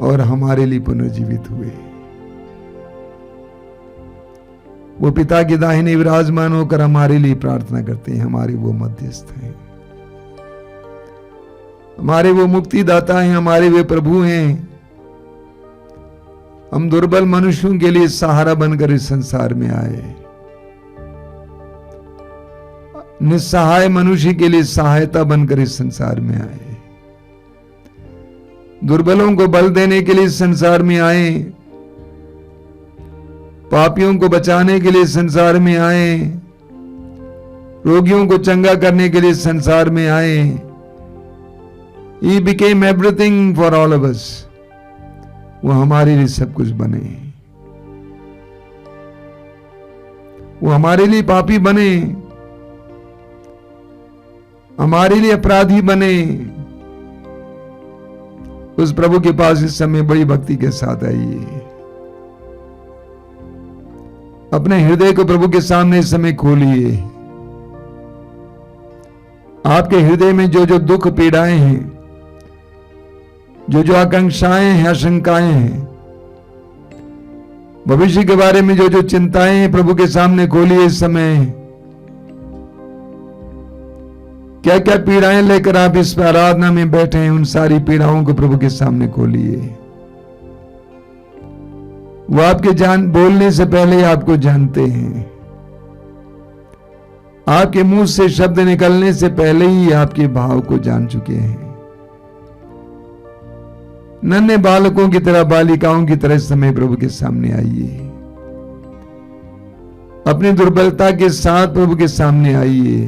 और हमारे लिए पुनर्जीवित हुए। वो पिता के दाहिने विराजमान होकर हमारे लिए प्रार्थना करते हैं। हमारे वो मध्यस्थ हैं, हमारे वो मुक्तिदाता हैं, हमारे वे प्रभु हैं। हम दुर्बल मनुष्यों के लिए सहारा बनकर इस संसार में आए, निस्सहाय मनुष्य के लिए सहायता बनकर इस संसार में आए, दुर्बलों को बल देने के लिए इस संसार में आए, पापियों को बचाने के लिए संसार में आए, रोगियों को चंगा करने के लिए संसार में आए। He became everything for all of us. वो हमारे लिए सब कुछ बने, वो हमारे लिए पापी बने, हमारे लिए अपराधी बने। उस प्रभु के पास इस समय बड़ी भक्ति के साथ आइए, अपने हृदय को प्रभु के सामने इस समय खोलिए। आपके हृदय में जो जो दुख पीड़ाएं हैं, जो जो आकांक्षाएं हैं, आशंकाएं हैं, भविष्य के बारे में जो जो चिंताएं हैं, प्रभु के सामने खोलिए इस समय। क्या क्या पीड़ाएं लेकर आप इस आराधना में बैठे हैं, उन सारी पीड़ाओं को प्रभु के सामने खोलिए। वो आपके बोलने से पहले आपको जानते हैं, आपके मुंह से शब्द निकलने से पहले ही आपके भाव को जान चुके हैं। नन्हे बालकों की तरह, बालिकाओं की तरह इस समय प्रभु के सामने आइए। अपनी दुर्बलता के साथ प्रभु के सामने आइए।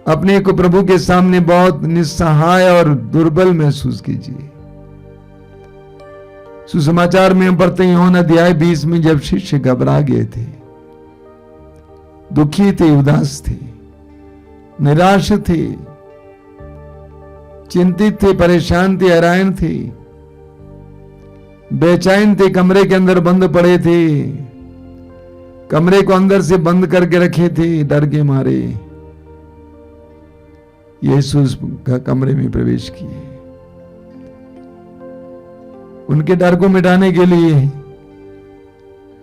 अपने को प्रभु के सामने बहुत निस्सहाय और दुर्बल महसूस कीजिए। सुसमाचार में हम पढ़ते हैं यूहन्ना अध्याय 20 में, जब शिष्य घबरा गए थे, दुखी थे, उदास थे, निराश थे, चिंतित थे, परेशान थे, हैरान थे, बेचैन थे, कमरे के अंदर बंद पड़े थे, कमरे को अंदर से बंद करके रखे थे डर के मारे, यीशु उस कमरे में प्रवेश किए। उनके डर को मिटाने के लिए,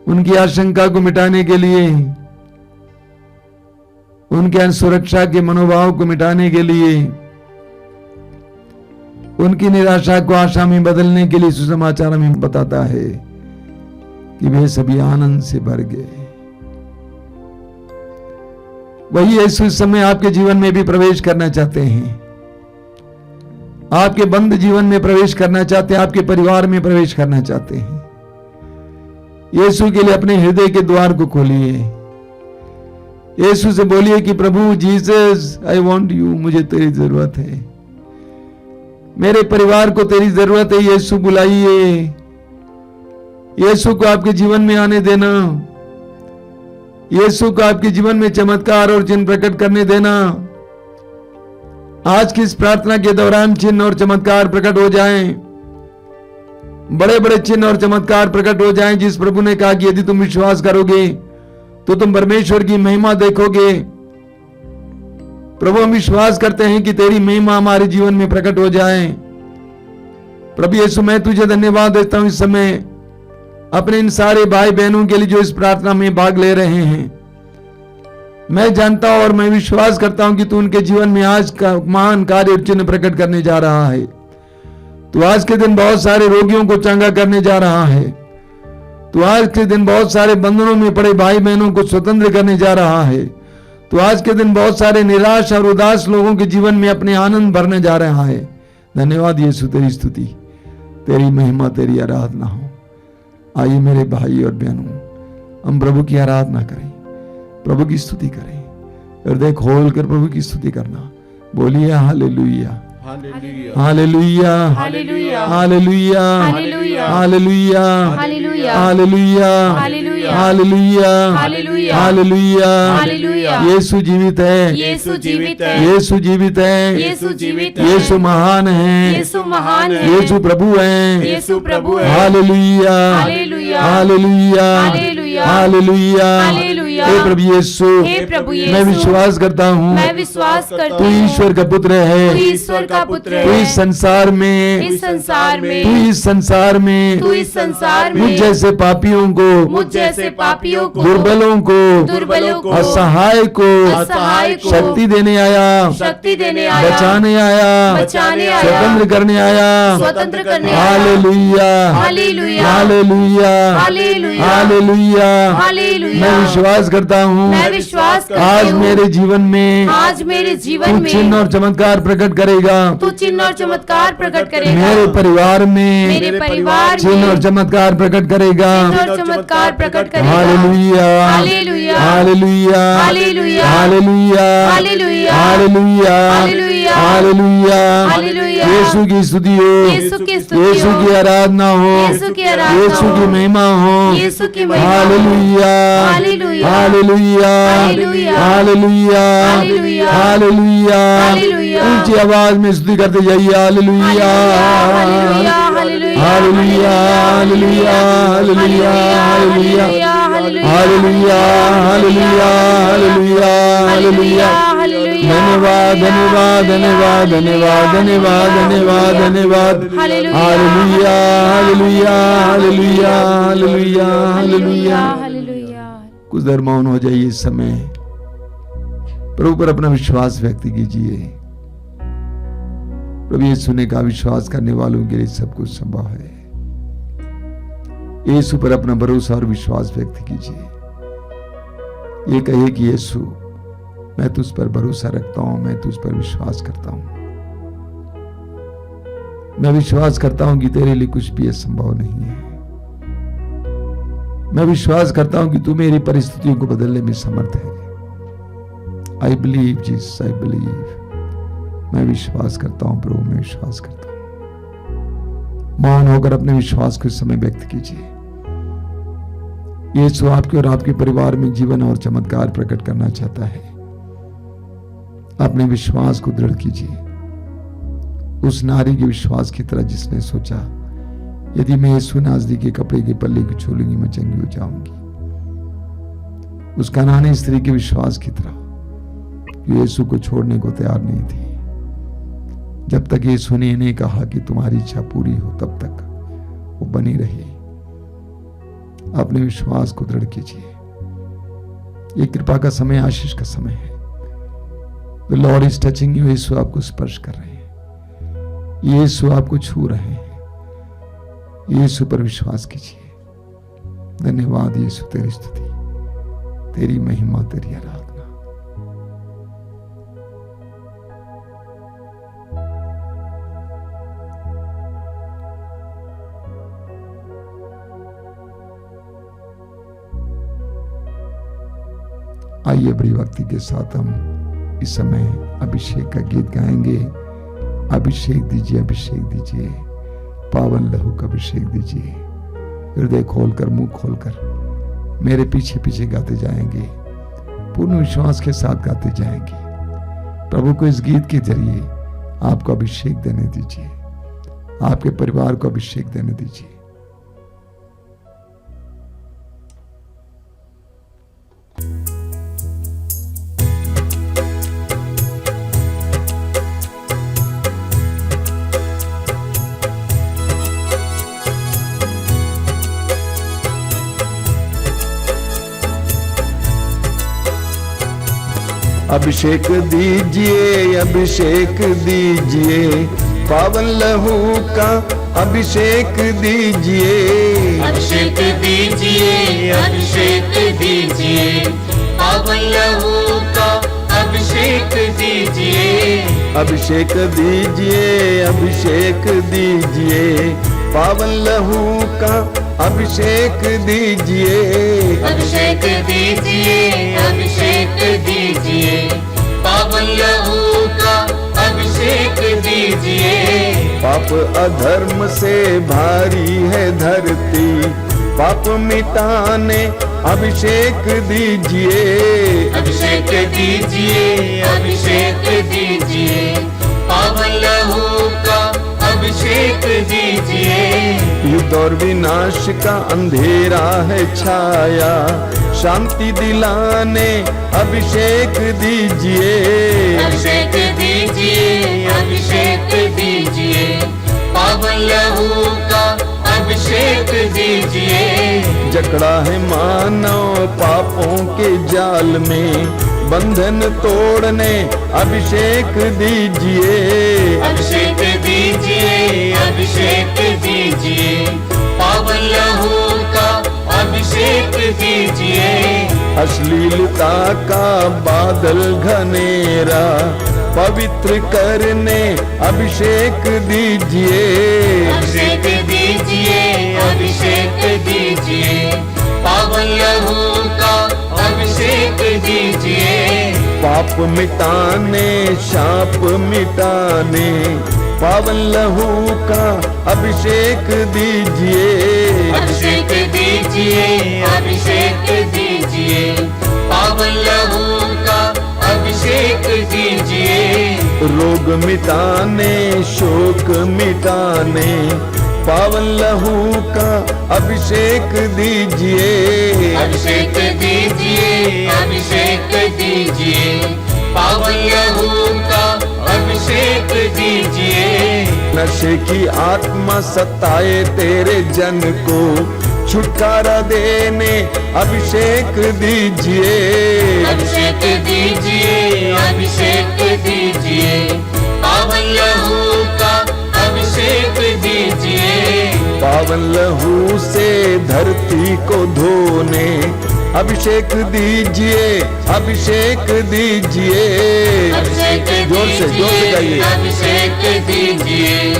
उनकी आशंका को मिटाने के लिए, उनके असुरक्षा के मनोभाव को मिटाने के लिए, उनकी निराशा को आशा में बदलने के लिए सुसमाचार में बताता है कि वे सभी आनंद से भर गए। वही यीशु इस समय आपके जीवन में भी प्रवेश करना चाहते हैं, आपके बंद जीवन में प्रवेश करना चाहते हैं, आपके परिवार में प्रवेश करना चाहते हैं। यीशु के लिए अपने हृदय के द्वार को खोलिए। यीशु से बोलिए कि प्रभु जीसस, आई वांट यू, मुझे तेरी जरूरत है। मेरे परिवार को तेरी जरूरत है यीशु, बुलाइए। यीशु को आपके जीवन में आने देना, यीशु को आपके जीवन में चमत्कार और चिन्ह प्रकट करने देना। आज की इस प्रार्थना के दौरान चिन्ह और चमत्कार प्रकट हो जाएं, बड़े बड़े चिन्ह और चमत्कार प्रकट हो जाएं, जिस प्रभु ने कहा कि यदि तुम विश्वास करोगे तो तुम परमेश्वर की महिमा देखोगे। प्रभु हम विश्वास करते हैं कि तेरी महिमा हमारे जीवन में प्रकट हो जाए। प्रभु यीशु मैं तुझे धन्यवाद देता हूं इस समय अपने इन सारे भाई बहनों के लिए जो इस प्रार्थना में भाग ले रहे हैं। मैं जानता हूं और मैं विश्वास करता हूं कि तू उनके जीवन में आज का महान कार्य और चिन्ह प्रकट करने जा रहा है। तू आज के दिन बहुत सारे रोगियों को चंगा करने जा रहा है। तू आज के दिन बहुत सारे बंधनों में पड़े भाई बहनों को स्वतंत्र करने जा रहा है। तो आज के दिन बहुत सारे निराश और उदास लोगों के जीवन में अपने आनंद भरने जा रहा है। धन्यवाद यीशु, तेरी स्तुति, तेरी महिमा, तेरी आराधना हो। आइए मेरे भाई और बहनों, हम प्रभु की आराधना करें, प्रभु की स्तुति करें, हृदय खोल कर प्रभु की स्तुति करना। बोलिए hallelujah, hallelujah, hallelujah, hallelujah, hallelujah, hallelujah, hallelujah, hallelujah, hallelujah, hallelujah. Yeshu जीवित है, यीशु जीवित है, यीशु जीवित है, यीशु जीवित है, यीशु महान है, यीशु महान है, यीशु प्रभु है, यीशु प्रभु है। Hallelujah, hallelujah, hallelujah, hallelujah, hallelujah, hallelujah. हे प्रभु यीशु, हे प्रभु यीशु, मैं विश्वास करता हूँ मैं विश्वास करता तू हूँ ईश्वर का पुत्र है, तू ईश्वर का पुत्र तू है। इस संसार में, इस संसार में, तू इस संसार में तू इस संसार में मुझ जैसे पापियों को, मुझ जैसे पापियों को, दुर्बलों को, दुर्बलों को, असहाय को, असहाय को शक्ति देने आया, शक्ति देने आया, बचाने आया, बचाने आया, स्वतंत्र करने आया। स्वतंत्र करने आया। Hallelujah, hallelujah, hallelujah, hallelujah, hallelujah. Hallelujah. मैं विश्वास करता हूँ मैं विश्वास करती आज हूँ मेरे जीवन में आज मेरे जीवन तू में चिन्ह और चमत्कार प्रकट करेगा। तू चिन्ह और चमत्कार प्रकट करेगा। मेरे परिवार में मेरे परिवार चिन्ह और में चमत्कार प्रकट करेगा। चिन्ह और चमत्कार प्रकट करेगा। Hallelujah, hallelujah, hallelujah, hallelujah, hallelujah, hallelujah, hallelujah, hallelujah, hallelujah. Hallelujah. Yeshu की स्तुति हो, यीशु की स्तुति यीशु हो, की आराधना हो, यीशु की आराधना यीशु की हो, महिमा हो। यीशु की महिमा हो। Hallelujah, hallelujah, hallelujah, hallelujah, hallelujah, hallelujah, hallelujah. Hallelujah. ऊंची आवाज में स्तुति करते जाइए। Hallelujah, hallelujah, hallelujah, hallelujah, hallelujah, hallelujah, hallelujah, hallelujah, hallelujah, hallelujah, hallelujah. धन्यवाद, धन्यवाद, धन्यवाद, धन्यवाद, धन्यवाद, धन्यवाद, धन्यवाद। Hallelujah, hallelujah, hallelujah, hallelujah, hallelujah. Hallelujah. कुछ देर मौन हो जाइए इस समय, प्रभु पर अपना विश्वास व्यक्त कीजिए। प्रभु यीशु ने कहा विश्वास करने वालों के लिए सब कुछ संभव है। यीशु पर अपना भरोसा और विश्वास व्यक्त कीजिए। ये कहिए कि यीशु मैं तुझ पर भरोसा रखता हूं, मैं तुझ पर विश्वास करता हूं। मैं विश्वास करता हूं कि तेरे लिए कुछ भी असंभव नहीं है। मैं विश्वास करता हूं कि तू मेरी परिस्थितियों को बदलने में समर्थ है। I believe Jesus, I believe. मैं विश्वास करता हूं प्रभु, मैं विश्वास करता हूं। मौन होकर अपने विश्वास को इस समय व्यक्त कीजिए। यीशु आपके और आपके परिवार में जीवन और चमत्कार प्रकट करना चाहता है। अपने विश्वास को दृढ़ कीजिए, उस नारी के विश्वास की तरह जिसने सोचा यदि मैं यीशु नाज़री के कपड़े के पल्ले को छू लूंगी मैं चंगी हो जाऊंगी। उस कनानी स्त्री के विश्वास की तरह जो यीशु को छोड़ने को तैयार नहीं थी। जब तक यीशु ने इन्हें कहा कि तुम्हारी इच्छा पूरी हो तब तक वो बनी रही। अपने विश्वास को दृढ़ कीजिए। ये कृपा का समय, आशीष का समय है। The Lord is touching you। यीशु आपको स्पर्श कर रहे हैं, यीशु आपको छू रहे हैं। यीशु पर विश्वास कीजिए। धन्यवाद यीशु, तेरी स्तुति, तेरी महिमा, तेरी आराधना। आइए बड़ी भक्ति के साथ हम इस समय अभिषेक का गीत गाएंगे। अभिषेक दीजिए, अभिषेक दीजिए, पावन लहू का अभिषेक दीजिए। हृदय खोलकर, मुंह खोलकर मेरे पीछे पीछे गाते जाएंगे, पूर्ण विश्वास के साथ गाते जाएंगे। प्रभु को इस गीत के जरिए आपको अभिषेक देने दीजिए, आपके परिवार को अभिषेक देने दीजिए। अभिषेक दीजिए, अभिषेक दीजिए, पावन लहू का अभिषेक दीजिए। अभिषेक दीजिए, अभिषेक दीजिए, पावन लहू का अभिषेक दीजिए। अभिषेक दीजिए, अभिषेक दीजिए, पावन लहू का अभिषेक दीजिए। अभिषेक दीजिए, अभिषेक दीजिए, पावन लहू का अभिषेक दीजिए। पाप अधर्म से भारी है धरती, पाप मिटाने अभिषेक दीजिए। अभिषेक दीजिए, अभिषेक दीजिए, पावन लहू का अभिषेक दीजिए। युद्ध और विनाश का अंधेरा है छाया, शांति दिलाने अभिषेक दीजिए। अभिषेक दीजिए, अभिषेक दीजिए, पावन लहू का अभिषेक दीजिए। जकड़ा है मानव पापों के जाल में, बंधन तोड़ने अभिषेक दीजिए। अभिषेक दीजिए, अभिषेक दीजिए, पावन लहू का अभिषेक दीजिए। अश्लीलता का बादल घनेरा पवित्र करने अभिषेक दीजिए। अभिषेक दीजिए, अभिषेक दीजिए, पावन लहू का अभिषेक दीजिए। पाप मिटाने, शाप मिटाने, पावन लहू का अभिषेक दीजिए। अभिषेक दीजिए, अभिषेक दीजिए, पावन लहू का अभिषेक दीजिए। रोग मिटाने, शोक मिटाने, पावन लहू का अभिषेक दीजिए। अभिषेक दीजिए, अभिषेक दीजिए, पावन लहू का अभिषेक दीजिए। नशे की आत्मा सताए तेरे जन को, छुटकारा देने अभिषेक दीजिए। अभिषेक दीजिए, अभिषेक दीजिए, पावन लहू का अभिषेक दीजिए। पावन लहू से धरती को धोने अभिषेक दीजिए, अभिषेक दीजिए। अभिषेक जोर से गाइए। अभिषेक दीजिए,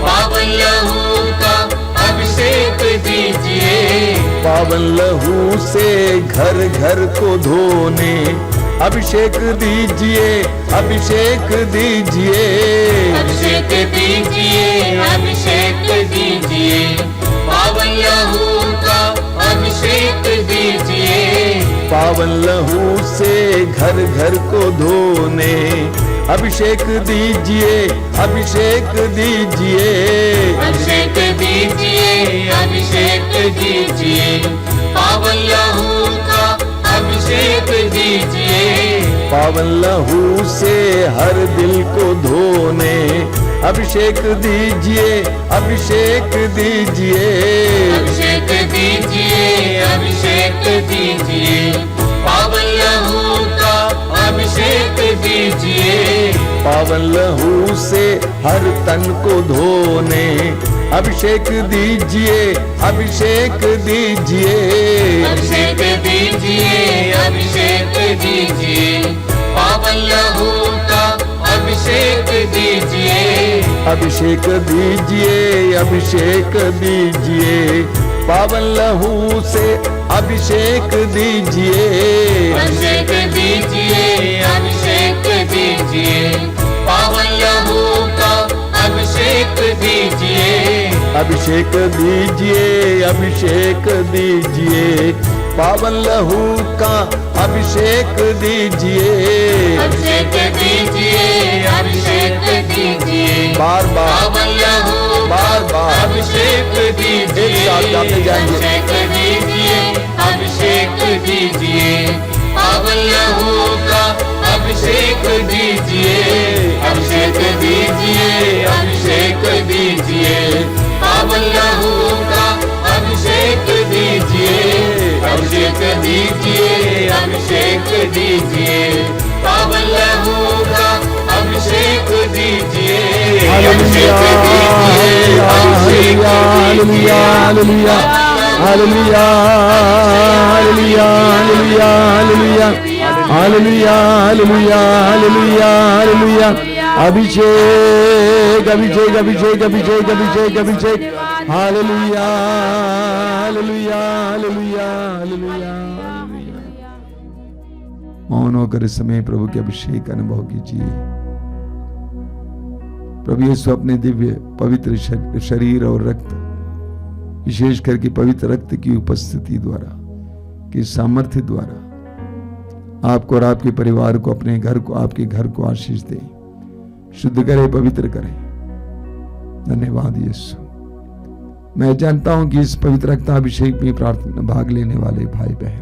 पावन लहू का अभिषेक दीजिए। पावन लहू से घर घर को धोने अभिषेक दीजिए, अभिषेक दीजिए। अभिषेक दीजिए, अभिषेक दीजिए, पावन लहू का अभिषेक दीजिए। पावन लहू से घर घर को धोने अभिषेक दीजिए, अभिषेक दीजिए। अभिषेक दीजिए, अभिषेक दीजिए, पावन लहू का अभिषेक दीजिए। पावन लहू से हर दिल को धोने अभिषेक दीजिए, अभिषेक दीजिए। अभिषेक दीजिए, अभिषेक दीजिए, पावन लहू का अभिषेक दीजिए। पावन लहू से हर तन को धोने अभिषेक दीजिए, अभिषेक दीजिए। अभिषेक दीजिए, अभिषेक दीजिए, पावन लहू का अभिषेक दीजिए। अभिषेक दीजिए, अभिषेक दीजिए, पावन लहू से अभिषेक दीजिए। अभिषेक दीजिए, अभिषेक दीजिए, पावन लहू का अभिषेक दीजिए, अभिषेक दीजिए, अभिषेक दीजिए, पावन लहू का अभिषेक दीजिए, अभिषेक दीजिए, अभिषेक दीजिए, बार बार पावन लहू बार बार अभिषेक दीजिए, एक साथ गाते जाएंगे। अभिषेक दीजिए, अभिषेक दीजिए, पावन लहू का अभिषेक दीजिए, अभिषेक दीजिए, अभिषेक दीजिए, पावन लहू का अभिषेक दीजिए, अभिषेक दीजिए, अभिषेक दीजिए, पावन लहू का अभिषेक दीजिए, hallelujah, hallelujah, hallelujah, hallelujah, hallelujah, hallelujah, hallelujah, hallelujah, hallelujah, hallelujah, hallelujah, अभिषेक, अभिषेक, अभिषेक, अभिषेक, अभिषेक, अभिषेक, हालेलुया, हालेलुया, हालेलुया, हालेलुया। मौन होकर इस समय प्रभु के अभिषेक का अनुभव कीजिए। प्रभु यीशु अपने दिव्य पवित्र शरीर और रक्त, विशेष करके पवित्र रक्त की उपस्थिति द्वारा, की सामर्थ्य द्वारा आपको और आपके परिवार को, अपने घर को, आपके घर को आशीष दे, शुद्ध करे, पवित्र करे। धन्यवाद यीशु। मैं जानता हूं कि इस पवित्र रक्ताभिषेक में प्रार्थना भाग लेने वाले भाई बहन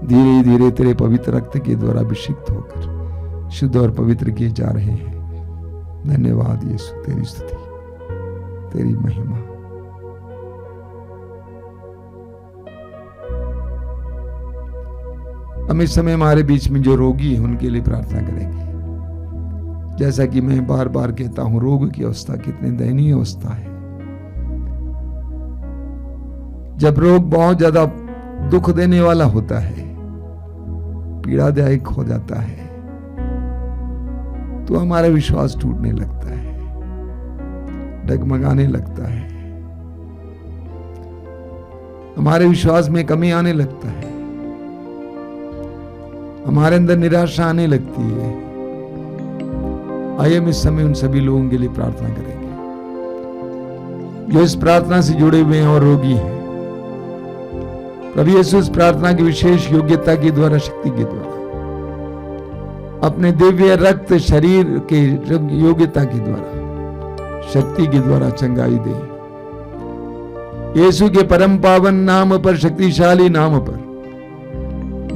धीरे धीरे तेरे पवित्र रक्त के द्वारा अभिषिक्त होकर शुद्ध और पवित्र किए जा रहे हैं। धन्यवाद यीशु, तेरी स्तुति, तेरी महिमा। हम इस समय हमारे बीच में जो रोगी हैं उनके लिए प्रार्थना करेंगे। जैसा कि मैं बार बार कहता हूं, रोग की अवस्था कितनी दयनीय अवस्था है। जब रोग बहुत ज्यादा दुख देने वाला होता है, पीड़ादायक हो जाता है, तो हमारा विश्वास टूटने लगता है, डगमगाने लगता है, हमारे विश्वास में कमी आने लगता है, हमारे अंदर निराशा आने लगती है। आइए हम इस समय उन सभी लोगों के लिए प्रार्थना करेंगे जो इस प्रार्थना से जुड़े हुए हैं और रोगी हैं। प्रभु यीशु इस प्रार्थना की विशेष योग्यता के द्वारा, शक्ति के द्वारा, अपने दिव्य रक्त शरीर के योग्यता के द्वारा, शक्ति के द्वारा चंगाई दे। यीशु के परम पावन नाम पर, शक्तिशाली नाम पर,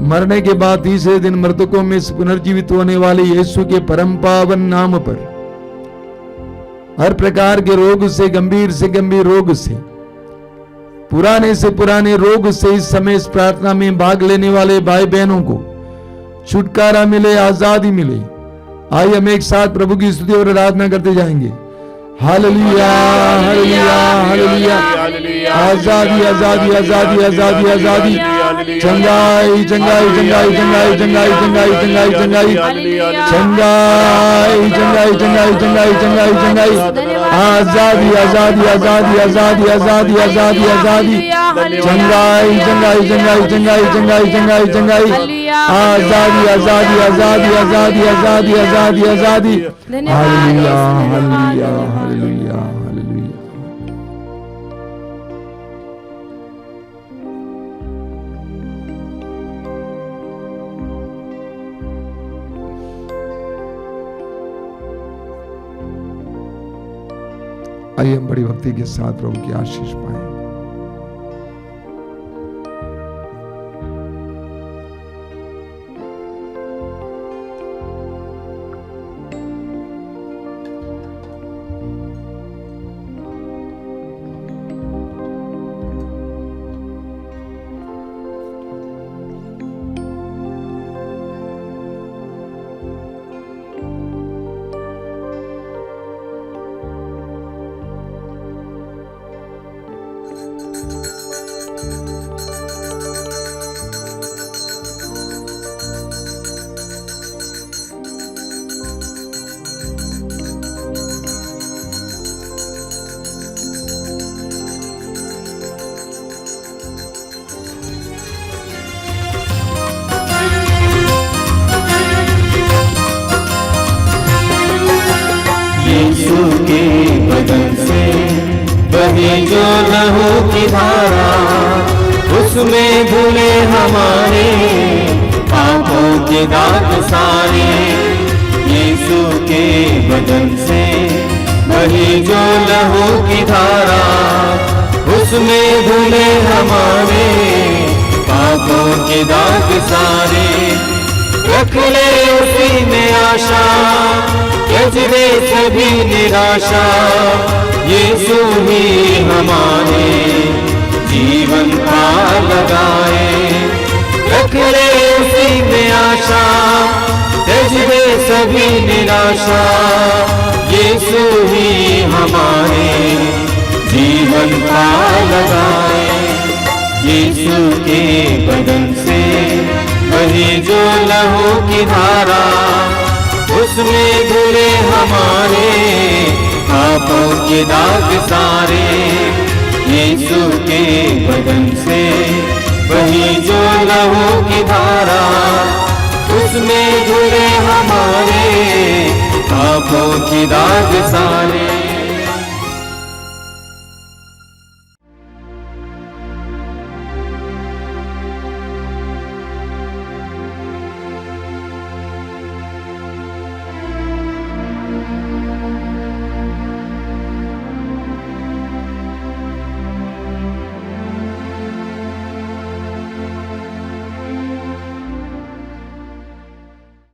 मरने के बाद तीसरे दिन मृतकों में से पुनर्जीवित होने वाले यीशु के परम पावन नाम पर, हर प्रकार के रोग से गंभीर रोग से, पुराने से पुराने रोग से इस समय इस प्रार्थना में भाग लेने वाले भाई बहनों को छुटकारा मिले, आजादी मिले। आइए हम एक साथ प्रभु की स्तुति और आराधना करते जाएंगे। हालेलुया, हालेलुया, हालेलुया, आजादी, आजादी, आजादी, आजादी, आजादी, चंगाई, चंगाई, चंगाई, चंगाई, चंगाई, चंगाई, चंगाई, चंगाई, चंगाई, चंगाई, चंगाई, चंगाई, चंगाई, चंगाई, आजादी, आजादी, आजादी, आजादी, आजादी, आजादी, आजादी, चंगाई, चंगाई, चंगाई, चंगाई, चंगाई, चंगाई, चंगाई, आजादी, आजादी, आजादी, आजादी, आजादी, आजादी, आजादी। Hallelujah, hallelujah, hallelujah, hallelujah. आइए हम बड़ी भक्ति के साथ प्रभु की आशीष पाएं। वही जो लहू की धारा, उसमें धुले हमारे पापों के दाग सारे। यीशु के बदन से वही जो लहू की धारा, उसमें धुले हमारे पापों के दाग सारे। रख ले उसी में आशा, त्यज दे सभी निराशा, यीशु ही हमारे जीवन का लगाए। रख ले उसी में आशा, त्यज दे सभी निराशा, यीशु ही हमारे जीवन का लगाए। यीशु के बदन से वही जो लहू की धारा, उसमें धुले हमारे पापों के दाग सारे। यीशु के बदन से वही जो लहू की धारा, उसमें धुले हमारे पापों के दाग सारे।